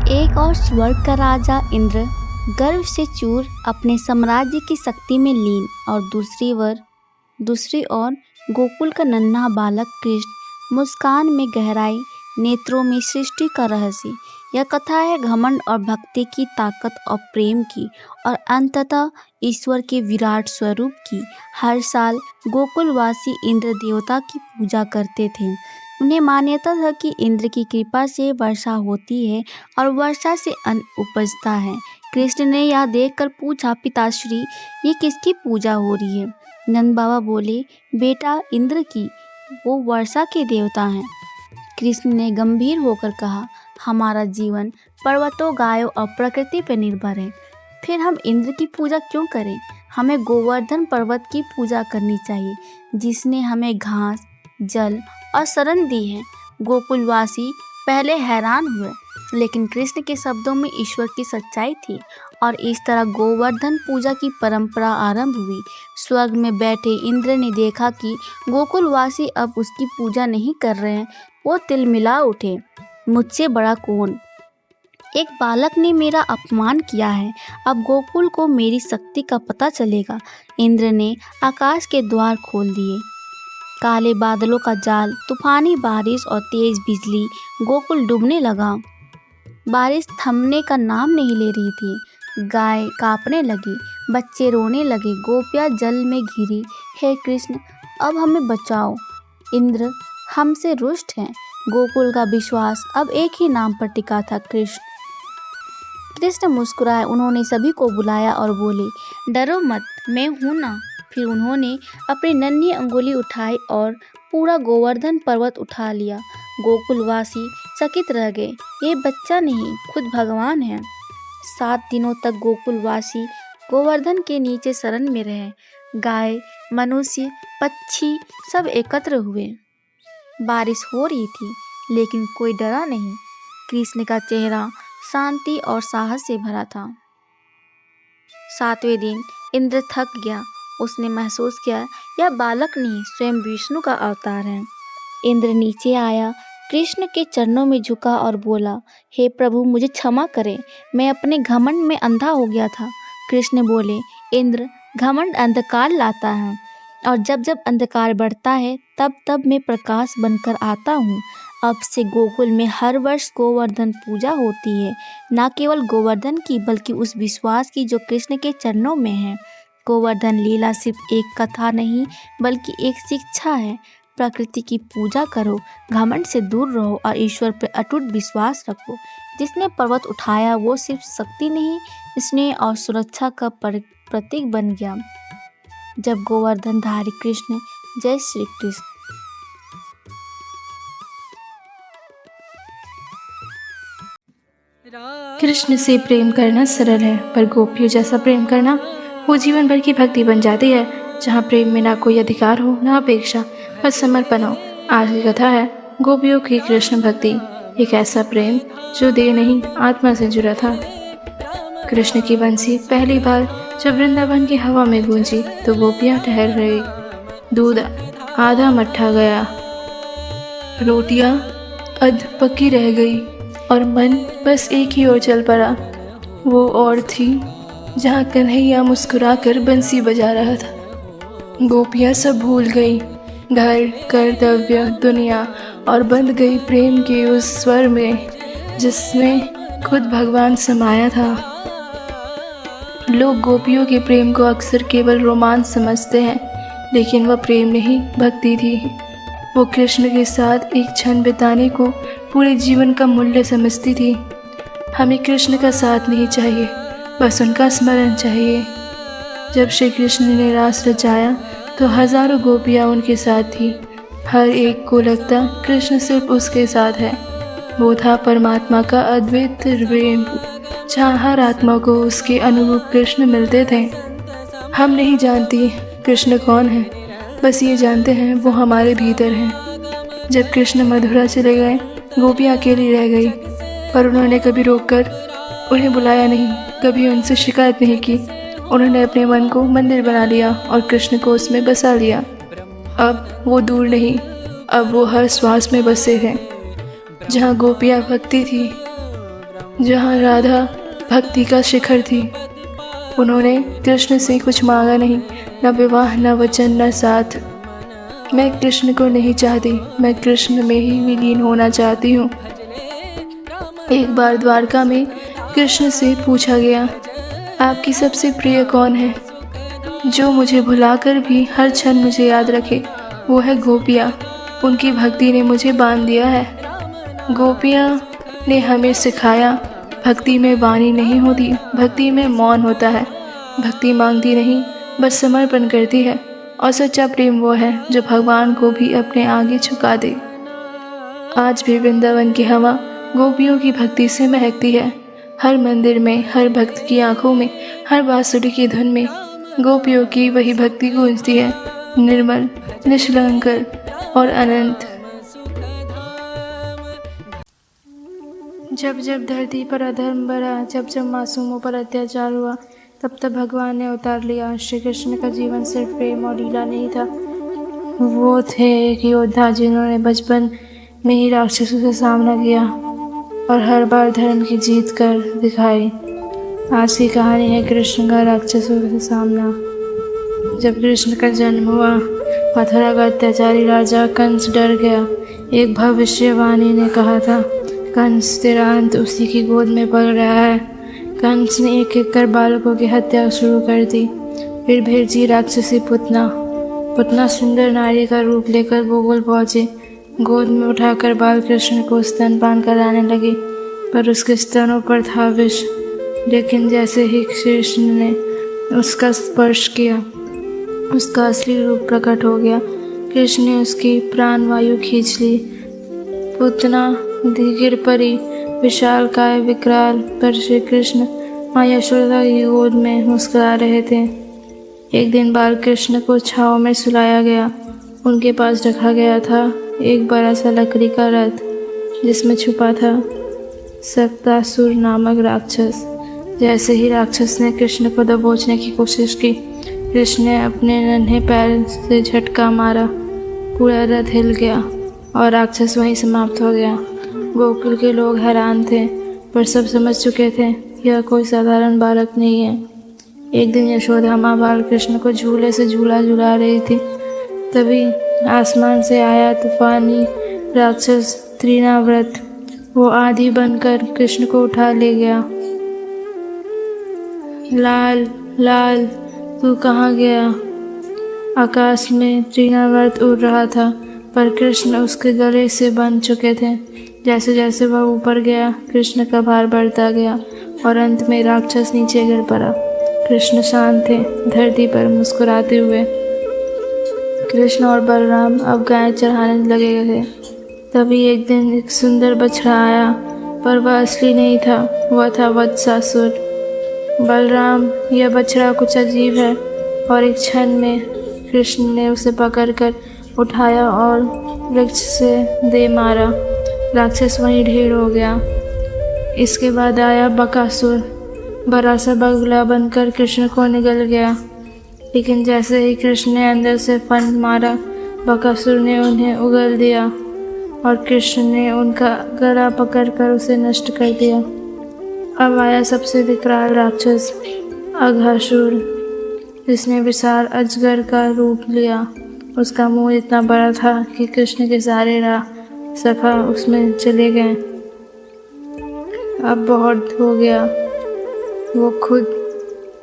एक और स्वर्ग का राजा इंद्र गर्व से चूर अपने साम्राज्य की शक्ति में लीन और दूसरी ओर गोकुल का नन्हा बालक कृष्ण मुस्कान में गहराई, नेत्रों में सृष्टि का रहस्य। यह कथा है घमंड और भक्ति की ताकत और प्रेम की और अंततः ईश्वर के विराट स्वरूप की। हर साल गोकुलवासी इंद्र देवता की पूजा करते थे। उन्हें मान्यता था कि इंद्र की कृपा से वर्षा होती है और वर्षा से अन्न उपजता है। कृष्ण ने यह देखकर पूछा, पिताश्री, ये किसकी पूजा हो रही है? नंद बाबा बोले, बेटा, इंद्र की, वो वर्षा के देवता हैं। कृष्ण ने गंभीर होकर कहा, हमारा जीवन पर्वतों, गायों और प्रकृति पर निर्भर है, फिर हम इंद्र की पूजा क्यों करें? हमें गोवर्धन पर्वत की पूजा करनी चाहिए, जिसने हमें घास, जल और शरण दी है। गोकुलवासी पहले हैरान हुए, लेकिन कृष्ण के शब्दों में ईश्वर की सच्चाई थी और इस तरह गोवर्धन पूजा की परंपरा आरंभ हुई। स्वर्ग में बैठे इंद्र ने देखा कि गोकुलवासी अब उसकी पूजा नहीं कर रहे हैं। वो तिलमिला उठे, मुझसे बड़ा कौन? एक बालक ने मेरा अपमान किया है, अब गोकुल को मेरी शक्ति का पता चलेगा। इंद्र ने आकाश के द्वार खोल दिए। काले बादलों का जाल, तूफानी बारिश और तेज बिजली, गोकुल डूबने लगा। बारिश थमने का नाम नहीं ले रही थी। गाय कांपने लगी, बच्चे रोने लगे, गोपियाँ जल में घिरी। हे कृष्ण, अब हमें बचाओ। इंद्र हमसे रुष्ट हैं। गोकुल का विश्वास अब एक ही नाम पर टिका था, कृष्ण। कृष्ण मुस्कुराए। उन्होंने सभी को बुलाया और बोले, डरो मत, मैं हूँ ना। फिर उन्होंने अपनी नन्ही अंगुली उठाई और पूरा गोवर्धन पर्वत उठा लिया। गोकुलवासी चकित रह गए। ये बच्चा नहीं, खुद भगवान है। 7 दिनों तक गोकुलवासी गोवर्धन के नीचे शरण में रहे। गाय, मनुष्य, पक्षी सब एकत्र हुए। बारिश हो रही थी, लेकिन कोई डरा नहीं। कृष्ण का चेहरा शांति और साहस से भरा था। 7वें दिन इंद्र थक गया। उसने महसूस किया, यह बालक नहीं, स्वयं विष्णु का अवतार है। इंद्र नीचे आया, कृष्ण के चरणों में झुका और बोला, हे प्रभु, मुझे क्षमा करें, मैं अपने घमंड में अंधा हो गया था। कृष्ण बोले, इंद्र, घमंड अंधकार लाता है और जब जब अंधकार बढ़ता है तब तब मैं प्रकाश बनकर आता हूँ। अब से गोकुल में हर वर्ष गोवर्धन पूजा होती है, न केवल गोवर्धन की बल्कि उस विश्वास की जो कृष्ण के चरणों में है। गोवर्धन लीला सिर्फ एक कथा नहीं बल्कि एक शिक्षा है। प्रकृति की पूजा करो, घमंड से दूर रहो और ईश्वर पर अटूट विश्वास रखो। जिसने पर्वत उठाया वो सिर्फ शक्ति नहीं, स्नेह और सुरक्षा का प्रतीक बन गया। जब गोवर्धन धारी कृष्ण। जय श्री कृष्ण। कृष्ण से प्रेम करना सरल है, पर गोपियों जैसा प्रेम करना वो जीवन भर की भक्ति बन जाती है, जहाँ प्रेम में ना कोई अधिकार हो, ना अपेक्षा, बस समर्पण हो। आज की कथा है गोपियों की कृष्ण भक्ति। एक ऐसा प्रेम जो देह नहीं, आत्मा से जुड़ा था। कृष्ण की बंसी पहली बार जब वृंदावन की हवा में गूंजी तो गोपियाँ ठहर गई। दूध आधा मट्ठा गया, रोटियाँ अध पकी रह गई और मन बस एक ही ओर चल पड़ा। वो और थी जहाँ कन्हैया मुस्कुराकर बंसी बजा रहा था। गोपियाँ सब भूल गई, घर, कर्तव्य, दुनिया, और बंध गई प्रेम के उस स्वर में जिसमें खुद भगवान समाया था। लोग गोपियों के प्रेम को अक्सर केवल रोमांच समझते हैं, लेकिन वह प्रेम नहीं, भक्ति थी। वो कृष्ण के साथ एक क्षण बिताने को पूरे जीवन का मूल्य समझती थी। हमें कृष्ण का साथ नहीं चाहिए, बस उनका स्मरण चाहिए। जब श्री कृष्ण ने रास रचाया तो हजारों गोपियाँ उनके साथ थी। हर एक को लगता कृष्ण सिर्फ उसके साथ है। वो था परमात्मा का अद्वैत प्रेम, जहाँ हर आत्मा को उसके अनुरूप कृष्ण मिलते थे। हम नहीं जानती कृष्ण कौन है, बस ये जानते हैं वो हमारे भीतर हैं। जब कृष्ण मथुरा चले गए, गोपियाँ अकेली रह गई, पर उन्होंने कभी रोककर उन्हें बुलाया नहीं, कभी उनसे शिकायत नहीं की। उन्होंने अपने मन को मंदिर बना लिया और कृष्ण को उसमें बसा लिया। अब वो दूर नहीं, अब वो हर श्वास में बसे हैं। जहाँ गोपियाँ भक्ति थी, जहाँ राधा भक्ति का शिखर थी। उन्होंने कृष्ण से कुछ मांगा नहीं, न विवाह, न वचन, न साथ। मैं कृष्ण को नहीं चाहती, मैं कृष्ण में ही विलीन होना चाहती हूँ। एक बार द्वारका में कृष्ण से पूछा गया, आपकी सबसे प्रिय कौन है, जो मुझे भुलाकर भी हर क्षण मुझे याद रखे? वो है गोपियाँ। उनकी भक्ति ने मुझे बांध दिया है। गोपियाँ ने हमें सिखाया, भक्ति में वाणी नहीं होती, भक्ति में मौन होता है। भक्ति मांगती नहीं, बस समर्पण करती है। और सच्चा प्रेम वो है जो भगवान को भी अपने आगे झुका दे। आज भी वृंदावन की हवा गोपियों की भक्ति से महकती है। हर मंदिर में, हर भक्त की आंखों में, हर बांसुरी की धुन में गोपियों की वही भक्ति गूंजती है, निर्मल, निष्कलंक और अनंत। जब जब धरती पर अधर्म बढ़ा, जब जब मासूमों पर अत्याचार हुआ, तब तब भगवान ने अवतार लिया। श्री कृष्ण का जीवन सिर्फ प्रेम और लीला नहीं था, वो थे एक योद्धा जिन्होंने बचपन में ही राक्षसों से सामना किया और हर बार धर्म की जीत कर दिखाई। आज की कहानी है कृष्ण का राक्षसों से सामना। जब कृष्ण का जन्म हुआ, मथुरा का अत्याचारी राजा कंस डर गया। एक भविष्यवाणी ने कहा था, कंस तेरा अंत उसी की गोद में पल रहा है। कंस ने एक एक कर बालकों की हत्या शुरू कर दी। फिर भेजी राक्षसी पुतना सुंदर नारी का रूप लेकर गोकुल पहुंचे। गोद में उठाकर बाल कृष्ण को स्तनपान कराने लगी, पर उसके स्तनों पर था विष। लेकिन जैसे ही कृष्ण ने उसका स्पर्श किया, उसका असली रूप प्रकट हो गया। कृष्ण ने उसकी प्राणवायु खींच ली। पुतना गिर पड़ी, विशाल काय विकराल, पर श्री कृष्ण माँ यशोदा की गोद में मुस्कुरा रहे थे। एक दिन बाल कृष्ण को छाँव में सुलाया गया। उनके पास रखा गया था एक बड़ा सा लकड़ी का रथ, जिसमें छुपा था सक्तासुर नामक राक्षस। जैसे ही राक्षस ने कृष्ण को दबोचने की कोशिश की, कृष्ण ने अपने नन्हे पैर से झटका मारा। पूरा रथ हिल गया और राक्षस वहीं समाप्त हो गया। गोकुल के लोग हैरान थे, पर सब समझ चुके थे यह कोई साधारण बालक नहीं है। एक दिन यशोदा माँ बाल कृष्ण को झूले से झूला झुला रही थी। तभी आसमान से आया तूफानी राक्षस त्रिनाव्रत। वो आंधी बनकर कृष्ण को उठा ले गया। लाल लाल तू कहाँ गया? आकाश में त्रिनाव्रत उड़ रहा था, पर कृष्ण उसके गले से बंध चुके थे। जैसे जैसे वह ऊपर गया, कृष्ण का भार बढ़ता गया और अंत में राक्षस नीचे गिर पड़ा। कृष्ण शांत थे, धरती पर मुस्कुराते हुए। कृष्ण और बलराम अब गाय चढ़ाने लगे थे। तभी एक दिन एक सुंदर बछड़ा आया, पर वह असली नहीं था, वह था वत्सासुर। बलराम, यह बछड़ा कुछ अजीब है, और एक क्षण में कृष्ण ने उसे पकड़कर उठाया और वृक्ष से दे मारा। राक्षस वहीं ढेर हो गया। इसके बाद आया बकासुर, बड़ा सा बगुला बनकर कृष्ण को निगल गया। लेकिन जैसे ही कृष्ण ने अंदर से फन मारा, बकासुर ने उन्हें उगल दिया और कृष्ण ने उनका गला पकड़कर उसे नष्ट कर दिया। अब आया सबसे विकराल राक्षस, अघासुर, जिसने विशाल अजगर का रूप लिया। उसका मुंह इतना बड़ा था कि कृष्ण के सारे सखा उसमें चले गए। अब बहुत हो गया। वो खुद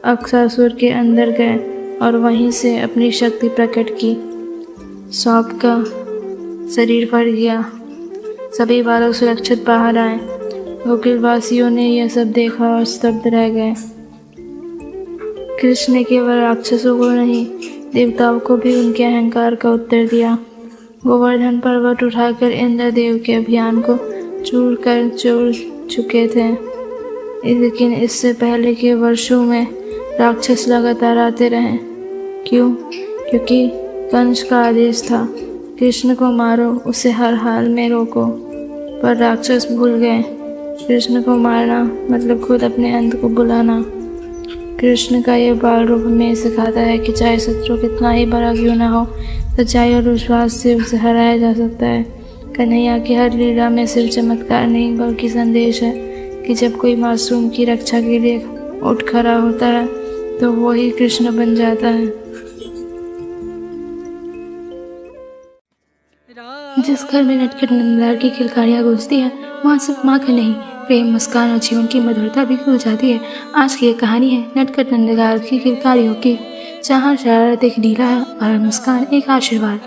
अघासुर के अंदर गए और वहीं से अपनी शक्ति प्रकट की। सांप का शरीर फट गया। सभी बालक सुरक्षित बाहर आए। गोकुलवासियों ने यह सब देखा और स्तब्ध रह गए। कृष्ण ने केवल राक्षसों को नहीं, देवताओं को भी उनके अहंकार का उत्तर दिया। गोवर्धन पर्वत उठाकर इंद्रदेव के अभियान को चूर चुके थे। लेकिन इससे पहले के वर्षों में राक्षस लगातार आते रहे। क्यों? क्योंकि कंस का आदेश था, कृष्ण को मारो, उसे हर हाल में रोको। पर राक्षस भूल गए, कृष्ण को मारना मतलब खुद अपने अंत को बुलाना। कृष्ण का यह बाल रूप हमें सिखाता है कि चाहे शत्रु कितना ही बड़ा क्यों ना हो, सच्चाई और विश्वास से उसे हराया जा सकता है। कन्हैया की हर लीला में सिर्फ चमत्कार नहीं बल्कि संदेश है कि जब कोई मासूम की रक्षा के लिए उठ खड़ा होता है तो वो ही कृष्ण बन जाता है। जिस घर में नटखट नंदलाल की किलकारियाँ गूंजती है वहाँ सिर्फ माँ का नहीं, प्रेम, मुस्कान और जीवन की मधुरता भी घुल जाती है। आज की ये कहानी है नटखट नंदलाल की किलकारियों की, जहाँ शरारत एक लीला है और मुस्कान एक आशीर्वाद।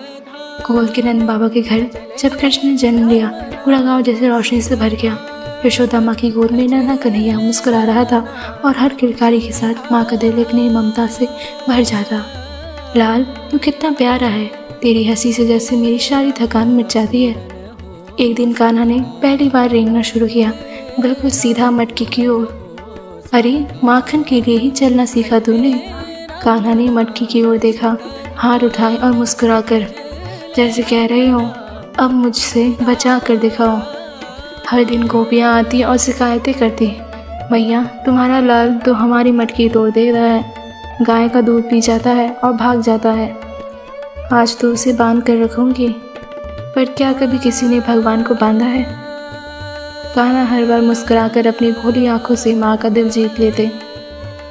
गोल के नंद बाबा के घर जब कृष्ण ने जन्म लिया, पूरा गांव जैसे रोशनी से भर गया। यशोदा माँ की गोद में नन्हा कन्हैया मुस्कुरा रहा था और हर किलकारी के साथ माँ का दिल एक नई ममता से भर जाता। लाल, तू कितना प्यारा है, तेरी हंसी से जैसे मेरी सारी थकान मिट जाती है। एक दिन कान्हा ने पहली बार रेंगना शुरू किया, बिल्कुल सीधा मटकी की ओर। अरे, माखन के लिए ही चलना सीखा तूने? कान्हा ने मटकी की ओर देखा, हाथ उठाए और मुस्कुरा कर, जैसे कह रहे हो अब मुझसे बचा कर दिखाओ। हर दिन गोपियाँ आती और शिकायतें करती, मैया तुम्हारा लाल तो हमारी मटकी तोड़ दे रहा है, गाय का दूध पी जाता है और भाग जाता है। आज तो उसे बांध कर रखूंगी। पर क्या कभी किसी ने भगवान को बांधा है? कान्हा हर बार मुस्कुराकर अपनी भोली आंखों से माँ का दिल जीत लेते।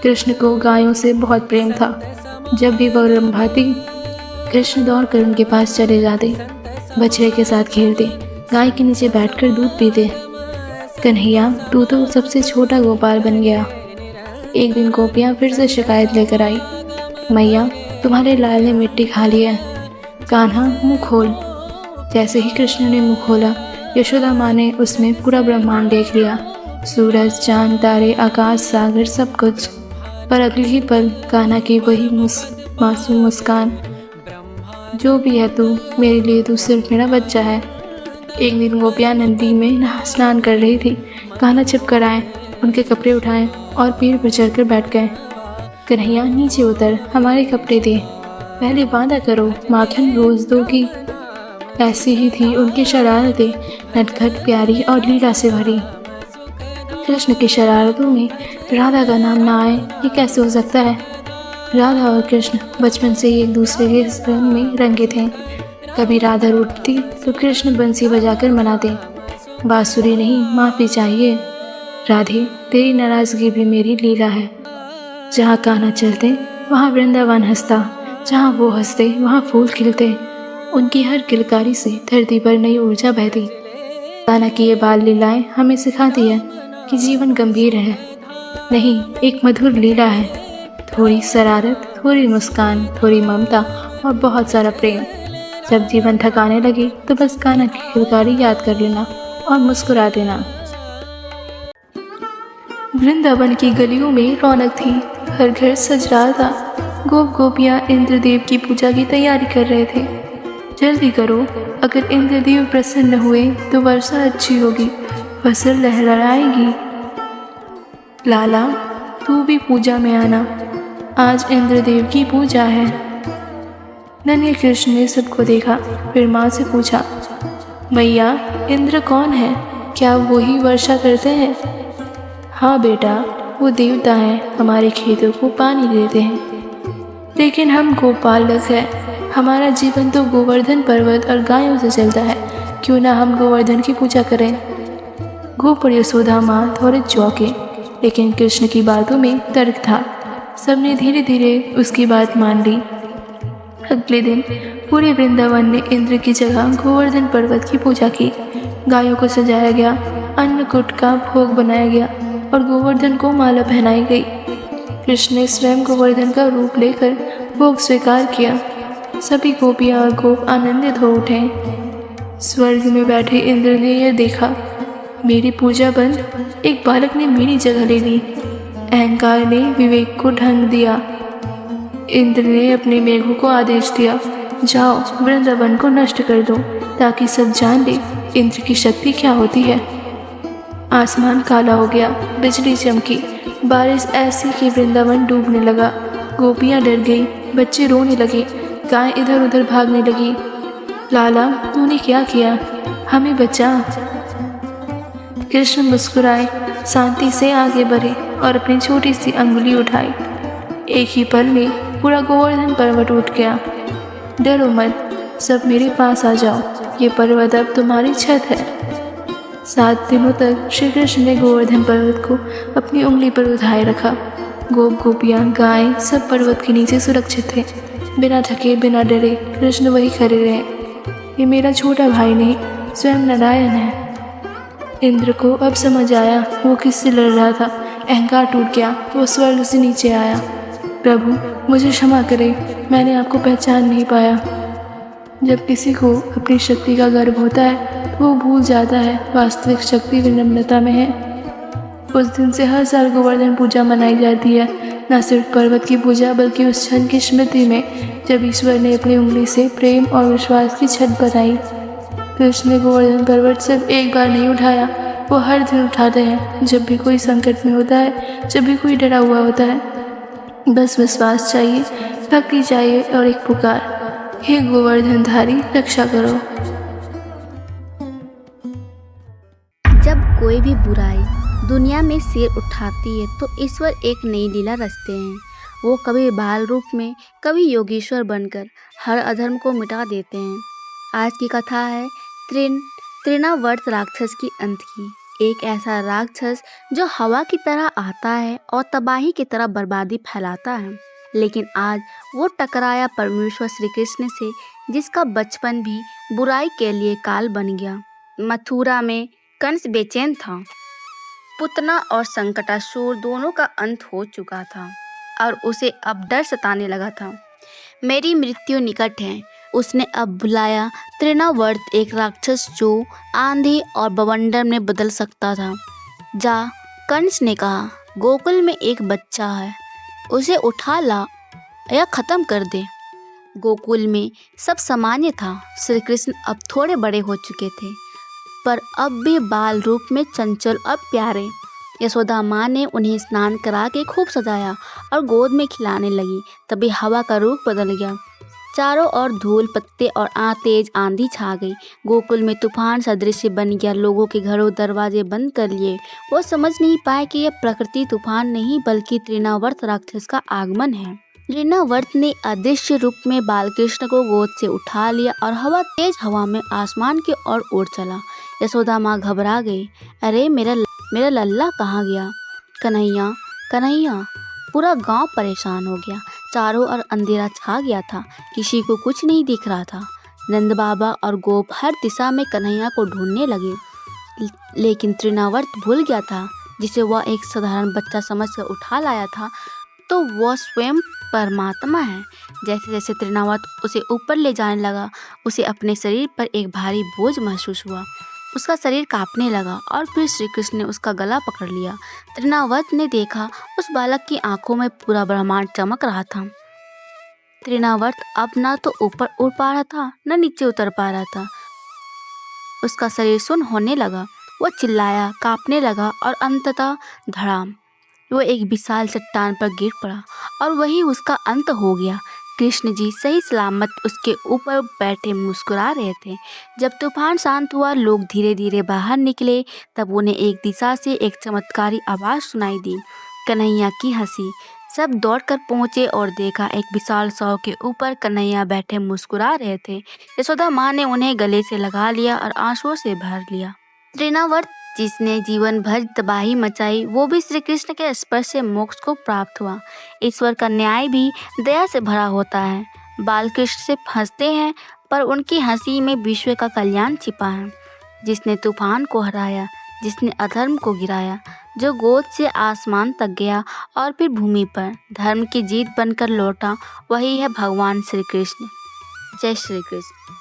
कृष्ण को गायों से बहुत प्रेम था। जब भी वह रंभाती, कृष्ण दौड़कर उनके पास चले जाते, बछड़े के साथ खेलते, गाय के नीचे बैठकर दूध पीते। कन्हैया, तू तो सबसे छोटा गोपाल बन गया। एक दिन गोपियाँ फिर से शिकायत लेकर आई, मैया तुम्हारे लाल ने मिट्टी खा ली है। कान्हा, मुँह खोल। जैसे ही कृष्ण ने मुँह खोला, यशोदा माँ ने उसमें पूरा ब्रह्मांड देख लिया, सूरज, चांद, तारे, आकाश, सागर, सब कुछ। पर अगले ही पल कान्हा की वही मासूम मुस्कान, जो भी है तू, मेरे लिए तू सिर्फ मेरा बच्चा है। एक दिन गोपियाँ नदी में स्नान कर रही थी। कान्हा छिप कर आए, उनके कपड़े उठाए और पेड़ पर चढ़कर बैठ गए। कन्हैया, नीचे उतर, हमारे कपड़े दे, पहले वादा करो माखन रोज दोगी। ऐसी ही थी उनकी शरारतें, नटखट, प्यारी और लीला से भरी। कृष्ण की शरारतों में राधा का नाम ना आए, ये कैसे हो सकता है? राधा और कृष्ण बचपन से ही एक दूसरे के रंग में रंगे थे। कभी राधा रूठती तो कृष्ण बंसी बजाकर मनाते, बांसुरी नहीं, माफ़ी चाहिए। राधे, तेरी नाराज़गी भी मेरी लीला है। जहाँ कान्हा चलते वहाँ वृंदावन हंसता, जहाँ वो हंसते वहाँ फूल खिलते। उनकी हर किलकारी से धरती पर नई ऊर्जा बहती। कान्हा की ये बाल लीलाएं हमें सिखाती है कि जीवन गंभीर है नहीं, एक मधुर लीला है। थोड़ी शरारत, थोड़ी मुस्कान, थोड़ी ममता और बहुत सारा प्रेम। जब जीवन थकाने लगे तो बस कान्हा की किलकारी याद कर लेना और मुस्कुरा देना। वृंदावन की गलियों में रौनक थी, हर घर सज रहा था। गोपियाँ इंद्रदेव की पूजा की तैयारी कर रहे थे। जल्दी करो, अगर इंद्रदेव प्रसन्न हुए तो वर्षा अच्छी होगी, फसल लहराएगी। लाला, तू भी पूजा में आना, आज इंद्रदेव की पूजा है। नन्हे कृष्ण ने सबको देखा, फिर माँ से पूछा, मैया इंद्र कौन है? क्या वो ही वर्षा करते हैं? हाँ बेटा, वो देवता हैं, हमारे खेतों को पानी देते हैं। लेकिन हम गोपालक हैं, हमारा जीवन तो गोवर्धन पर्वत और गायों से चलता है, क्यों ना हम गोवर्धन की पूजा करें। गोप और यशोदा माँ थोड़े चौंके, लेकिन कृष्ण की बातों में तर्क था। सबने धीरे धीरे उसकी बात मान ली। अगले दिन पूरे वृंदावन ने इंद्र की जगह गोवर्धन पर्वत की पूजा की। गायों को सजाया गया, अन्नकूट का भोग बनाया गया और गोवर्धन को माला पहनाई गई। कृष्ण ने स्वयं गोवर्धन का रूप लेकर भोग स्वीकार किया। सभी गोपियाँ और गोप आनंदित हो उठे। स्वर्ग में बैठे इंद्र ने यह देखा, मेरी पूजा बंद, एक बालक ने मेरी जगह ले ली। अहंकार ने विवेक को ढंग दिया। इंद्र ने अपने मेघों को आदेश दिया, जाओ वृंदावन को नष्ट कर दो, ताकि सब जान ले इंद्र की शक्ति क्या होती है। आसमान काला हो गया, बिजली चमकी, बारिश ऐसी कि वृंदावन डूबने लगा। गोपियाँ डर गई, बच्चे रोने लगे, गाय इधर उधर भागने लगी। लाला, तूने क्या किया? हमें बचा। कृष्ण मुस्कुराए, शांति से आगे बढ़े और अपनी छोटी सी अंगुली उठाई। एक ही पल में पूरा गोवर्धन पर्वत उठ गया। डरो मत, सब मेरे पास आ जाओ, ये पर्वत अब तुम्हारी छत है। 7 दिनों तक श्री कृष्ण ने गोवर्धन पर्वत को अपनी उंगली पर उठाए रखा। गोप गोपियाँ गायें सब पर्वत के नीचे सुरक्षित थे। बिना थके बिना डरे कृष्ण वही खड़े रहे। ये मेरा छोटा भाई नहीं, स्वयं नारायण है। इंद्र को अब समझ आया वो किससे लड़ रहा था। अहंकार टूट गया, वो स्वर्ग से नीचे आया। प्रभु मुझे क्षमा करें, मैंने आपको पहचान नहीं पाया। जब किसी को अपनी शक्ति का गर्व होता है तो वो भूल जाता है वास्तविक शक्ति विनम्रता में है। उस दिन से हर साल गोवर्धन पूजा मनाई जाती है, न सिर्फ पर्वत की पूजा बल्कि उस क्षण की स्मृति में जब ईश्वर ने अपनी उंगली से प्रेम और विश्वास की छत बनाई। कृष्ण ने गोवर्धन पर्वत सिर्फ एक बार नहीं उठाया, वो हर दिन उठाते हैं। जब भी कोई संकट में होता है, जब भी कोई डरा हुआ होता है, बस विश्वास चाहिए, भक्ति चाहिए और एक पुकार, हे गोवर्धनधारी रक्षा करो। जब कोई भी बुराई दुनिया में सिर उठाती है तो ईश्वर एक नई लीला रचते हैं। वो कभी बाल रूप में, कभी योगेश्वर बनकर हर अधर्म को मिटा देते हैं। आज की कथा है तृणावर्त राक्षस की अंत की। एक ऐसा राक्षस जो हवा की तरह आता है और तबाही की तरह बर्बादी फैलाता है। लेकिन आज वो टकराया परमेश्वर श्री कृष्ण से, जिसका बचपन भी बुराई के लिए काल बन गया। मथुरा में कंस बेचैन था। पुतना और संकटासुर दोनों का अंत हो चुका था और उसे अब डर सताने लगा था। मेरी मृत्यु निकट है। उसने अब बुलाया तृणावर्त, एक राक्षस जो आंधी और बवंडर में बदल सकता था। जा, कंस ने कहा, गोकुल में एक बच्चा है, उसे उठा ला या खत्म कर दे। गोकुल में सब सामान्य था। श्री कृष्ण अब थोड़े बड़े हो चुके थे, पर अब भी बाल रूप में चंचल और प्यारे। यशोदा माँ ने उन्हें स्नान करा के खूब सजाया और गोद में खिलाने लगी। तभी हवा का रुख बदल गया। चारों ओर धूल पत्ते और तेज आंधी छा गई। गोकुल में तूफान सदृश बन गया। लोगों के घरों दरवाजे बंद कर लिए। वो समझ नहीं पाए कि यह प्रकृति तूफान नहीं बल्कि तृणावर्त राक्षस का आगमन है। तृणावर्त ने अदृश्य रूप में बालकृष्ण को गोद से उठा लिया और तेज हवा में आसमान की ओर उड़ चला। यशोदा माँ घबरा गई। अरे मेरा लल्ला कहाँ गया? कन्हैया कन्हैया। पूरा गांव परेशान हो गया। चारों ओर अंधेरा छा गया था, किसी को कुछ नहीं दिख रहा था। नंद बाबा और गोप हर दिशा में कन्हैया को ढूंढने लगे, लेकिन तृणावर्त भूल गया था जिसे वह एक साधारण बच्चा समझकर उठा लाया था तो वह स्वयं परमात्मा है। जैसे जैसे तृणावर्त उसे ऊपर ले जाने लगा, उसे अपने शरीर पर एक भारी बोझ महसूस हुआ। उसका शरीर कांपने लगा और फिर श्री कृष्ण ने उसका गला पकड़ लिया। तृणावर्त ने देखा उस बालक की आंखों में पूरा ब्रह्मांड चमक रहा था। तृणावर्त अब ना तो ऊपर उड़ पा रहा था, न नीचे उतर पा रहा था। उसका शरीर सुन्न होने लगा। वह चिल्लाया, कांपने लगा और अंततः धड़ाम वो एक विशाल चट्टान पर गिर पड़ा और वही उसका अंत हो गया। कृष्ण जी सही सलामत उसके ऊपर बैठे मुस्कुरा रहे थे। जब तूफान शांत हुआ, लोग धीरे धीरे बाहर निकले, तब उन्हें एक दिशा से एक चमत्कारी आवाज़ सुनाई दी, कन्हैया की हंसी। सब दौड़कर पहुंचे और देखा एक विशाल शव के ऊपर कन्हैया बैठे मुस्कुरा रहे थे। यशोदा माँ ने उन्हें गले से लगा लिया और आंसुओं से भर लिया। तृणावर्त जिसने जीवन भर तबाही मचाई, वो भी श्री कृष्ण के स्पर्श से मोक्ष को प्राप्त हुआ। ईश्वर का न्याय भी दया से भरा होता है। बालकृष्ण सिर्फ हंसते हैं, पर उनकी हंसी में विश्व का कल्याण छिपा है। जिसने तूफान को हराया, जिसने अधर्म को गिराया, जो गोद से आसमान तक गया और फिर भूमि पर धर्म की जीत बनकर लौटा, वही है भगवान श्री कृष्ण। जय श्री कृष्ण।